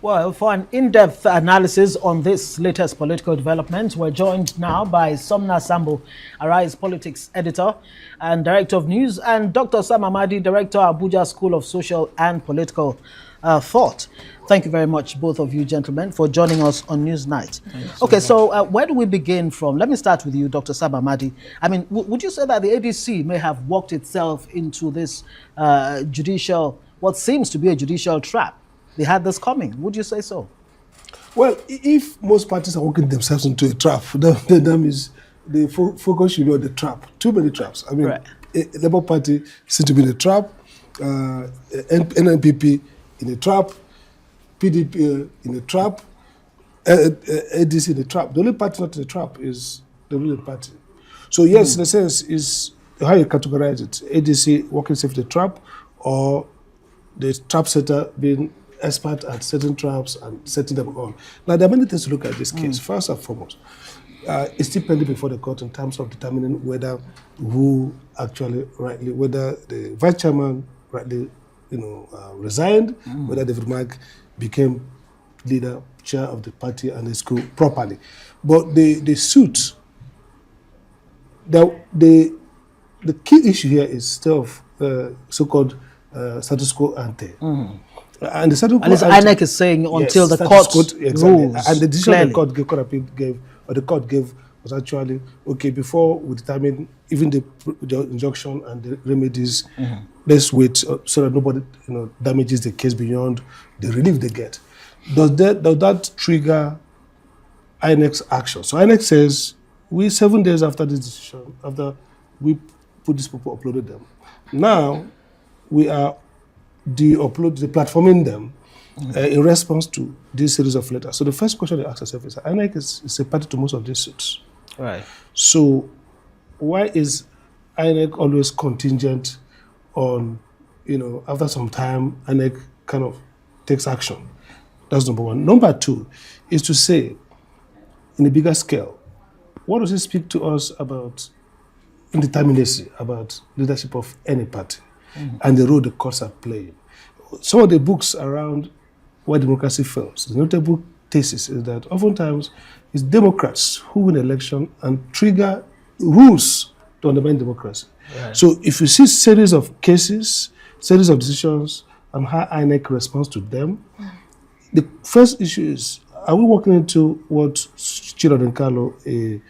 Well, for an in-depth analysis on this latest political development, we're joined now by Somna Sambo, Arise Politics Editor and Director of News, and Dr. Sam Amadi, Director, Abuja School of Social and Political Thought. Thank you very much, both of you gentlemen, for joining us on Newsnight. Okay, so where do we begin from? Let me start with you, Dr. Sam Amadi. I mean, would you say that the ADC may have walked itself into this what seems to be a judicial trap? They had this coming. Would you say so? Well, if most parties are working themselves into a trap, that means the focus should be on the trap. Too many traps. I mean, right. Labour Party seems to be in a trap, NNPP in a trap, PDP in a trap, ADC in a trap. The only party not in a trap is the ruling party. So yes, in a sense, is how you categorize it. ADC working safe in a trap, or the trap setter being expert at setting traps and setting them on. Now, there are many things to look at this case. First and foremost, it's still pending before the court in terms of determining whether whether the vice chairman rightly, resigned, whether David Mark became chair of the party and the school properly. But the suit, the key issue here is still so-called status quo ante. And the status quo INEC is saying until the court rules. And the decision the court gave was actually, okay, before we determine even the injunction and the remedies, let's wait so that nobody damages the case beyond the relief they get. Does that trigger INEC's action? So INEC says, 7 days after this decision, after we put these people, uploaded them, now we are platforming them in response to this series of letters. So the first question they ask ourselves is, INEC is a party to most of these suits. Right. So why is INEC always contingent on, after some time, INEC kind of takes action? That's number one. Number two is to say, in a bigger scale, what does it speak to us about indeterminacy, about leadership of any party, and the role the courts are playing? Some of the books around why democracy fails, the notable thesis is that oftentimes it's Democrats who win election and trigger rules to undermine democracy. Right. So if you see series of cases, series of decisions, and how INEC responds to them, the first issue is, are we walking into what Chiro Carlo, a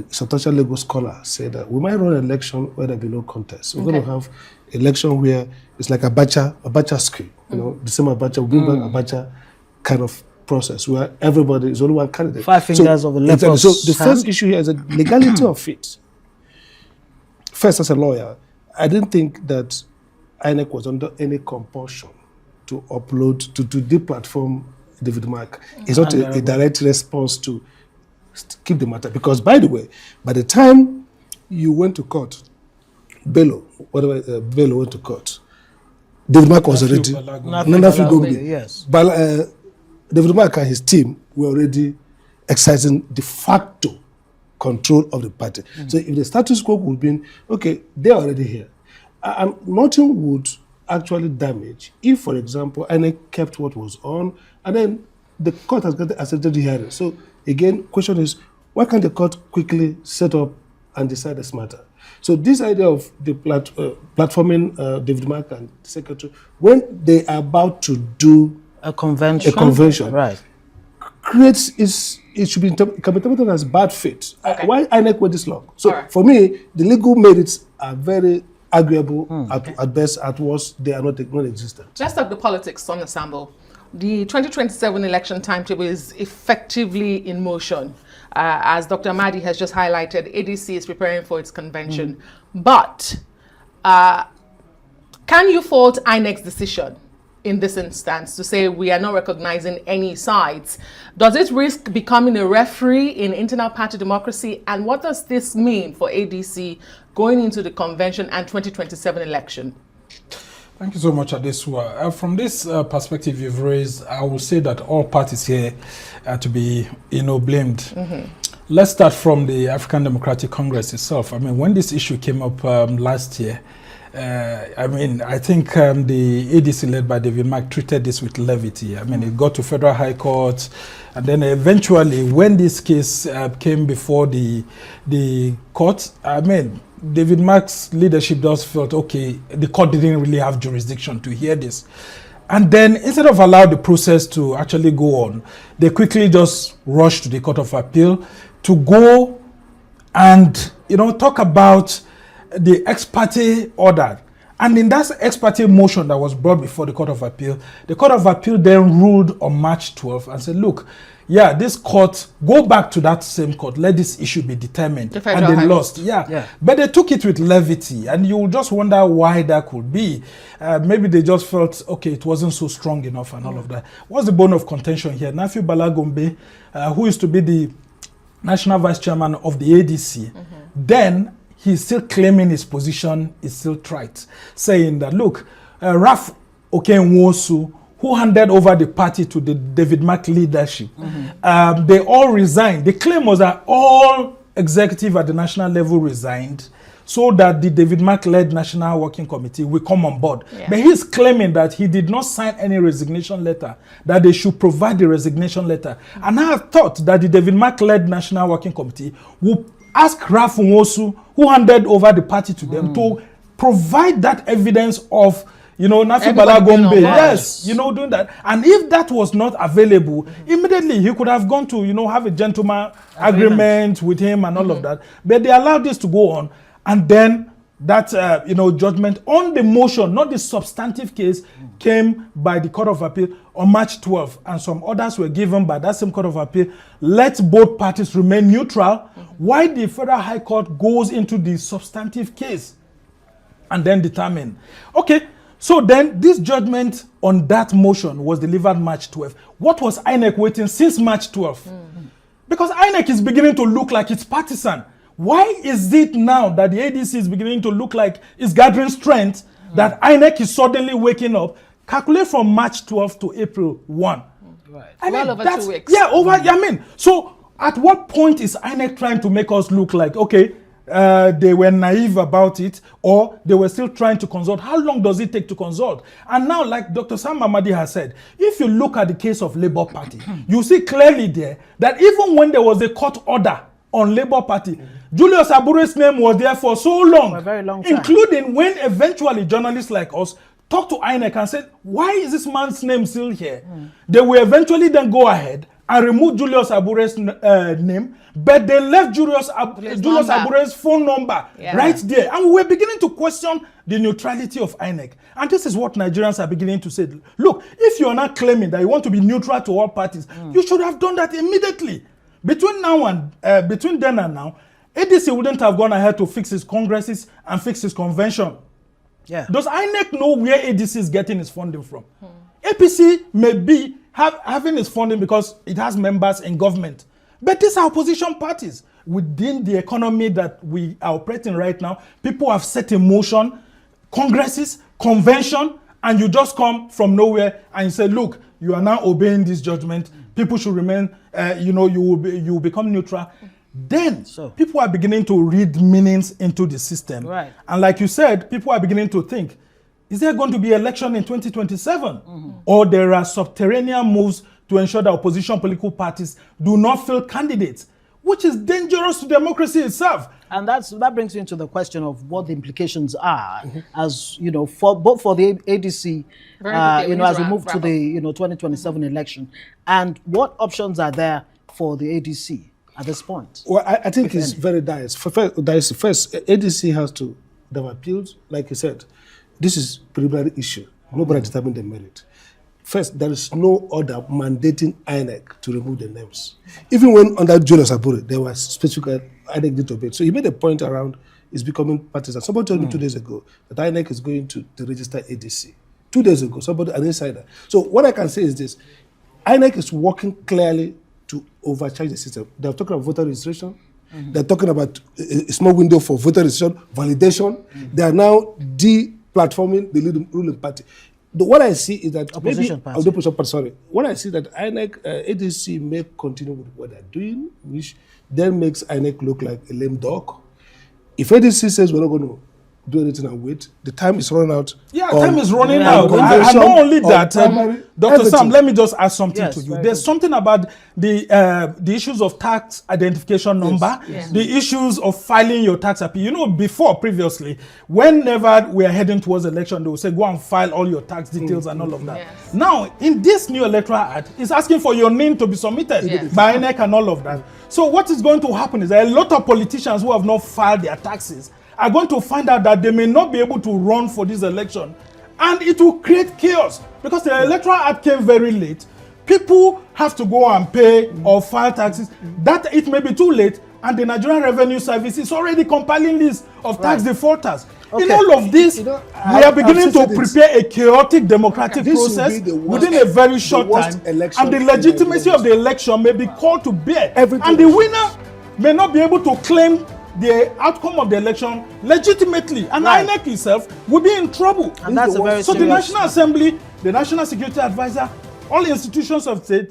substantial legal scholar, said that we might run an election where there be no contest. We're going to have election where it's like a Abacha scheme, the same Abacha, we bring back Abacha kind of process where everybody is only one candidate. 5 fingers of a leopard's So the first issue here is the legality of it. First, as a lawyer, I didn't think that INEC was under any compulsion to upload, to deplatform David Mark. It's not a direct response to keep the matter. Because, by the way, by the time you went to court, Bello went to court, David Mark was already, yes. But David Mark and his team were already exercising de facto control of the party. So if the status quo would be, okay, they're already here. And nothing would actually damage if, for example, INEC kept what was on, and then the court has got the accepted hearing. So again, question is, why can't the court quickly set up and decide this matter? So this idea of the platforming David Mark and the secretary, when they are about to do a convention, right, creates it should be interpreted as bad faith. Okay. Why INEC wait this long? So for me, the legal merits are very arguable at best, at worst, they are not non-existent. Let's talk the politics, Somna Sambo. The 2027 election timetable is effectively in motion. As Dr. Amadi has just highlighted, ADC is preparing for its convention. But can you fault INEC's decision in this instance to say we are not recognizing any sides? Does it risk becoming a referee in internal party democracy? And what does this mean for ADC going into the convention and 2027 election? Thank you so much, Adesua. From this perspective you've raised, I will say that all parties here are to be, blamed. Let's start from the African Democratic Congress itself. I mean, when this issue came up last year, I mean, I think the ADC led by David Mark treated this with levity. I mean, it got to Federal High Court, and then eventually, when this case came before the court, I mean, David Mark's leadership just felt, okay, the court didn't really have jurisdiction to hear this. And then instead of allow the process to actually go on, they quickly just rushed to the Court of Appeal to go and, talk about the ex parte order. And in that ex parte motion that was brought before the Court of Appeal, the Court of Appeal then ruled on March 12th and said, look, yeah, this court, go back to that same court, let this issue be determined. And they lost. Yeah. But they took it with levity, and you just wonder why that could be. Maybe they just felt, okay, it wasn't so strong enough and all of that. What's the bone of contention here? Nafi Balagombe, who used to be the national vice chairman of the ADC, then he's still claiming his position is still trite, saying that, look, Raf Okenwosu, who handed over the party to the David Mark leadership, they all resigned. The claim was that all executive at the national level resigned so that the David Mark-led National Working Committee will come on board. Yeah. But he's claiming that he did not sign any resignation letter, that they should provide the resignation letter. And I have thought that the David Mark-led National Working Committee will ask Raf Nwosu, who handed over the party to them, to provide that evidence of Nafi Balagombe, yes, doing that. And if that was not available, immediately he could have gone to, have a gentleman agreement with him and all of that. But they allowed this to go on. And then that, judgment on the motion, not the substantive case, came by the Court of Appeal on March 12th. And some orders were given by that same Court of Appeal. Let both parties remain neutral while the Federal High Court goes into the substantive case and then determine. Okay. So then this judgment on that motion was delivered March 12th. What was Inec waiting since March 12th? Because Inec is beginning to look like it's partisan. Why is it now that the ADC is beginning to look like it's gathering strength that Inec is suddenly waking up? Calculate from March 12th to April 1. Right. Well over 2 weeks. Yeah, so at what point is Inec trying to make us look like, okay, they were naive about it, or they were still trying to consult? How long does it take to consult? And now, like Dr. Sam Mamadi has said, if you look at the case of Labour Party, you see clearly there that even when there was a court order on Labour Party, Julius Abure's name was there for so long, for a very long time, including when eventually journalists like us talked to Inec and said, why is this man's name still here? They will eventually then go ahead and remove Julius Abure's name, but they left Julius Abure's phone number right there. And we were beginning to question the neutrality of Inec. And this is what Nigerians are beginning to say. Look, if you are not claiming that you want to be neutral to all parties, you should have done that immediately. Between then and now, ADC wouldn't have gone ahead to fix his congresses and fix his convention. Yeah. Does INEC know where ADC is getting its funding from? APC may be having its funding because it has members in government. But these are opposition parties. Within the economy that we are operating right now, people have set in motion congresses, convention, and you just come from nowhere and you say, look, you are now obeying this judgment. People should remain, you will become neutral. Then people are beginning to read meanings into the system. Right. And like you said, people are beginning to think, is there going to be election in 2027? Or there are subterranean moves to ensure that opposition political parties do not field candidates, which is dangerous to democracy itself. And that brings you into the question of what the implications are, as for both for the ADC, as we move to the 2027 election, and what options are there for the ADC at this point? Well, I think it's very dicey. First, ADC has to have appealed, like you said. This is preliminary issue. Nobody determined the merit. First, there is no order mandating INEC to remove the names. Even when under Julius Abure, there was specific INEC did obey. So he made a point around it's becoming partisan. Somebody told me 2 days ago that INEC is going to register ADC. 2 days ago, an insider. So what I can say is this: INEC is working clearly to overcharge the system. They're talking about voter registration. They're talking about a small window for voter registration, validation. They are now de-platforming the ruling party. What I see is that opposition party. What I see that INEC, ADC may continue with what they're doing, which then makes INEC look like a lame dog. If ADC says we're not going to do anything and wait. The time is running out. Yeah, on- time is running Yeah, out. convention, And not only on that, primary, Dr. everything. Sam, let me just add something Yes, to you. very There's good. something about the issues of tax identification number, Yes. the issues of filing your tax appeal. You know, before, previously, whenever we are heading towards election, they will say, go and file all your tax details and all of that. Yes. Now, in this new electoral act, it's asking for your name to be submitted Yes. by Inec and all of that. So what is going to happen is that a lot of politicians who have not filed their taxes are going to find out that they may not be able to run for this election, and it will create chaos because the electoral act came very late. People have to go and pay or file taxes. That it may be too late, and the Nigerian Revenue Service is already compiling lists of tax defaulters. In Okay. all of this, You know, we are beginning I've to said it. prepare a chaotic democratic This will process be the worst- within a very short worst time, election and the in legitimacy Nigeria. of the election may be called to bear. Everything And the is- winner may not be able to claim the outcome of the election legitimately, and Right. INEC itself will be in trouble. And that's a very So the serious- National Assembly, the National Security Advisor, all institutions of state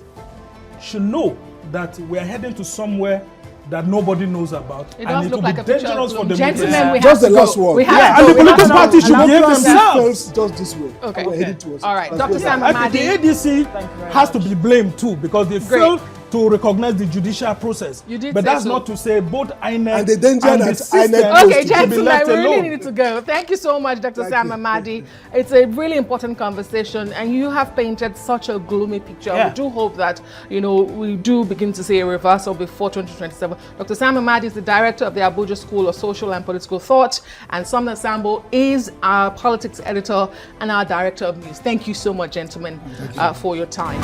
should know that we are heading to somewhere that nobody knows about, It and does it look will like be a picture dangerous of for gloom. democracy. Gentlemen, we Just have the to last go. one. We have Yeah, to and go. the We have political to party go. should Allow behave us to- themselves. Just this way. Okay. We're heading towards it. All right, That's Dr. good. Sam I think the Amadi. ADC Thank you very has to much. be blamed too because they Great. failed to recognize the judicial process. You did but say that's so. not to say both INEC And the danger and the that system INEC Okay, should be should be gentlemen, left we really alone. need to go. Thank you so much, Dr. Thank Sam you. Amadi. It's a really important conversation, and you have painted such a gloomy picture. Yeah. We do hope that, we do begin to see a reversal before 2027. Dr. Sam Amadi is the director of the Abuja School of Social and Political Thought, and Somna Sambo is our politics editor and our director of news. Thank you so much, gentlemen, for your time.